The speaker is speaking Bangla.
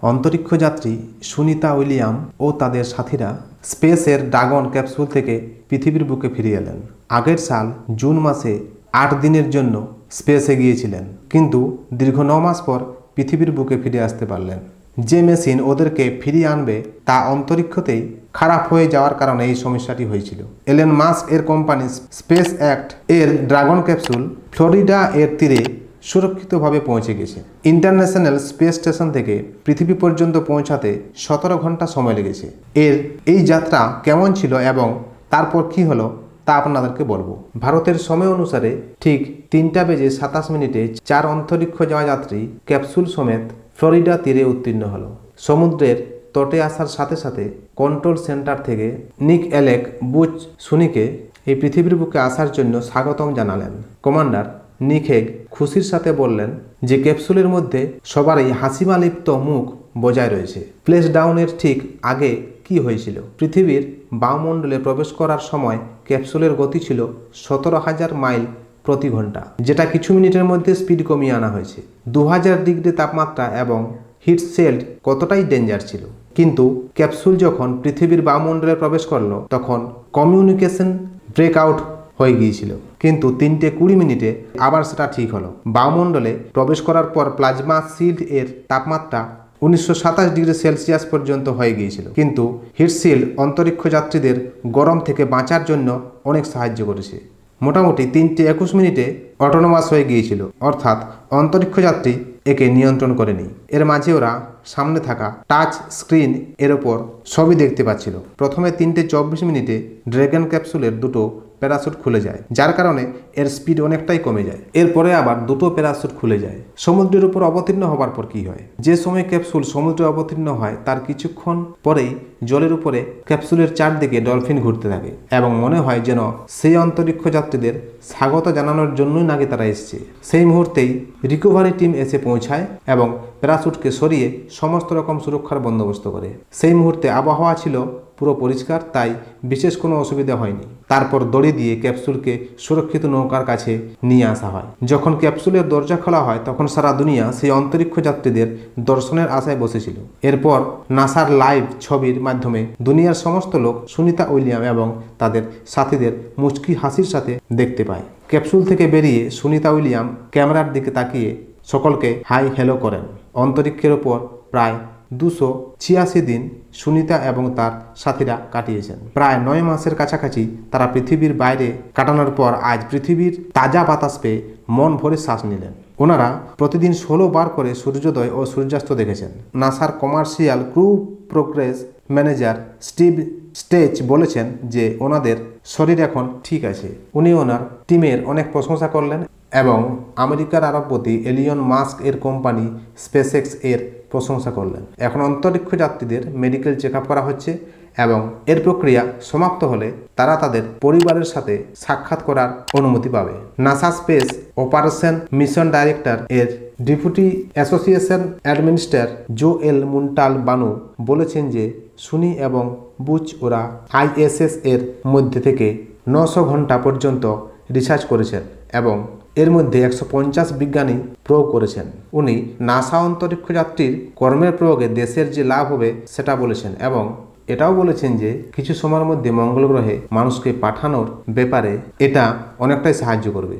অন্তরিক্ষ যাত্রী সুনিতা উইলিয়াম ও তাদের সাথীরা স্পেসের ড্রাগন ক্যাপসুল থেকে পৃথিবীর বুকে ফিরে এলেন। আগের সাল জুন মাসে 8 দিনের জন্য স্পেসে গিয়েছিলেন, কিন্তু দীর্ঘ 9 মাস পর পৃথিবীর বুকে ফিরে আসতে পারলেন। যে মেশিন ওদেরকে ফিরিয়ে আনবে তা অন্তরিক্ষতেই খারাপ হয়ে যাওয়ার কারণে এই সমস্যাটি হয়েছিল। এলন মাস্ক এর কোম্পানি স্পেস এক্ট এর ড্রাগন ক্যাপসুল ফ্লোরিডা এর তীরে সুরক্ষিতভাবে পৌঁছে গেছে। ইন্টারন্যাশনাল স্পেস স্টেশন থেকে পৃথিবী পর্যন্ত পৌঁছাতে 17 ঘন্টা সময় লেগেছে। এই যাত্রা কেমন ছিল এবং তারপর কি হলো তা আপনাদেরকে বলবো। ভারতের সময় অনুসারে ঠিক 3:27 4 অন্তরিক্ষ যাওয়া যাত্রী ক্যাপসুল সমেত ফ্লোরিডা তীরে উত্তীর্ণ হলো। সমুদ্রের তটে আসার সাথে সাথে কন্ট্রোল সেন্টার থেকে নিক অ্যালেক বুচ সুনিকে এই পৃথিবীর বুকে আসার জন্য স্বাগতম জানালেন। কমান্ডার নিক হেগ খুশির সাথে বললেন যে ক্যাপসুলের মধ্যে সবারই হাসিমালিপ্ত মুখ বজায় রয়েছে। প্লেস ডাউনের ঠিক আগে কি হয়েছিল? পৃথিবীর বায়ুমণ্ডলে প্রবেশ করার সময় ক্যাপসুলের গতি ছিল 17,000 মাইল প্রতি ঘন্টা, যেটা কিছু মিনিটের মধ্যে স্পিড কমিয়ে আনা হয়েছে। 2000 ডিগ্রি তাপমাত্রা এবং হিট শেল্ড কতটাই ডেঞ্জার ছিল। কিন্তু ক্যাপসুল যখন পৃথিবীর বায়ুমণ্ডলে প্রবেশ করলো তখন কমিউনিকেশন ব্রেকআউট হয়ে গিয়েছিল, কিন্তু 3:20 আবার সেটা ঠিক হলো। বায়ুমণ্ডলে প্রবেশ করার পর প্লাজমা শিল্ড এর তাপমাত্রা 1927 ডিগ্রি সেলসিয়াস পর্যন্ত হয়ে গিয়েছিল, কিন্তু হিটশিল্ড অন্তরিক্ষ যাত্রীদের গরম থেকে বাঁচার জন্য অনেক সাহায্য করেছে। মোটামুটি 3:21 অটোনোমাস হয়ে গিয়েছিল, অর্থাৎ অন্তরিক্ষ যাত্রী একে নিয়ন্ত্রণ করেনি। এর মাঝে ওরা সামনে থাকা টাচ স্ক্রিন এর ওপর সবই দেখতে পাচ্ছিল। প্রথমে 3:24 ড্রাগন ক্যাপসুলের দুটো প্যারাসুট খুলে যায়, যার কারণে এর স্পিড অনেকটাই কমে যায়। এরপরে আবার দুটো প্যারাসুট খুলে যায়। সমুদ্রের উপর অবতীর্ণ হবার পর কি হয়? যে সময় ক্যাপসুল সমুদ্রে অবতীর্ণ হয় তার কিছুক্ষণ পরেই জলের উপরে ক্যাপসুলের চারদিকে ডলফিন ঘুরতে থাকে এবং মনে হয় যেন সেই অন্তরিক্ষ যাত্রীদের স্বাগত জানানোর জন্যই নাকি তারা এসছে। সেই মুহূর্তেই রিকভারি টিম এসে পৌঁছায় এবং প্যারাসুটকে সরিয়ে সমস্ত রকম সুরক্ষার বন্দোবস্ত করে। সেই মুহূর্তে আবহাওয়া ছিল পুরো পরিষ্কার, তাই বিশেষ কোনো অসুবিধা হয়নি। তারপর দড়ি দিয়ে ক্যাপসুলকে সুরক্ষিত নৌকার কাছে নিয়ে আসা হয়। যখন ক্যাপসুলের দরজা খোলা হয় তখন সারা দুনিয়া সেই অন্তরিক্ষ যাত্রীদের দর্শনের আশায় বসেছিল। এরপর নাসার লাইভ ছবির মাধ্যমে দুনিয়ার সমস্ত লোক সুনিতা উইলিয়াম এবং তাদের সাথীদের মুচকি হাসির সাথে দেখতে পায়। ক্যাপসুল থেকে বেরিয়ে সুনিতা উইলিয়াম ক্যামেরার দিকে তাকিয়ে সকলকে হাই হ্যালো করেন। অন্তরিক্ষের ওপর প্রায় 286 দিন সুনিতা এবং তার সাথীরা কাটিয়েছেন। প্রায় 9 মাসের কাছাকাছি তারা পৃথিবীর বাইরে কাটানোর পর আজ পৃথিবীর তাজা বাতাস পেয়ে মন ভরে শ্বাস নিলেন। ওনারা প্রতিদিন 16 বার করে সূর্যোদয় ও সূর্যাস্ত দেখেছেন। নাসার commercial crew progress manager Steve Stich বলেছেন যে ওনাদের শরীর এখন ঠিক আছে। উনি ওনার টিমের অনেক প্রশংসা করলেন এবং আমেরিকার আরবপতি এলিয়ন মাস্ক এর কোম্পানি স্পেসএক্স এর প্রশংসা করলেন। এখন অন্তরিক্ষ যাত্রীদের মেডিকেল চেক আপ করা হচ্ছে এবং এর প্রক্রিয়া সমাপ্ত হলে তারা তাদের পরিবারের সাথে সাক্ষাৎ করার অনুমতি পাবে। NASA space operation mission director এর deputy association administrator Joel Montalbano বলেছেন যে সুনি এবং বুচ ওরা আইএসএস এর মধ্যে থেকে 900 ঘন্টা পর্যন্ত রিসার্চ করেছেন এবং এর মধ্যে 150 বিজ্ঞানী প্রয়োগ করেছেন। উনি নাসা অন্তরিক্ষ যাত্রীর কর্মের প্রয়োগে দেশের যে লাভ হবে সেটা বলেছেন এবং এটাও বলেছেন যে কিছু সময়ের মধ্যে মঙ্গল গ্রহে মানুষকে পাঠানোর ব্যাপারে এটা অনেকটাই সাহায্য করবে।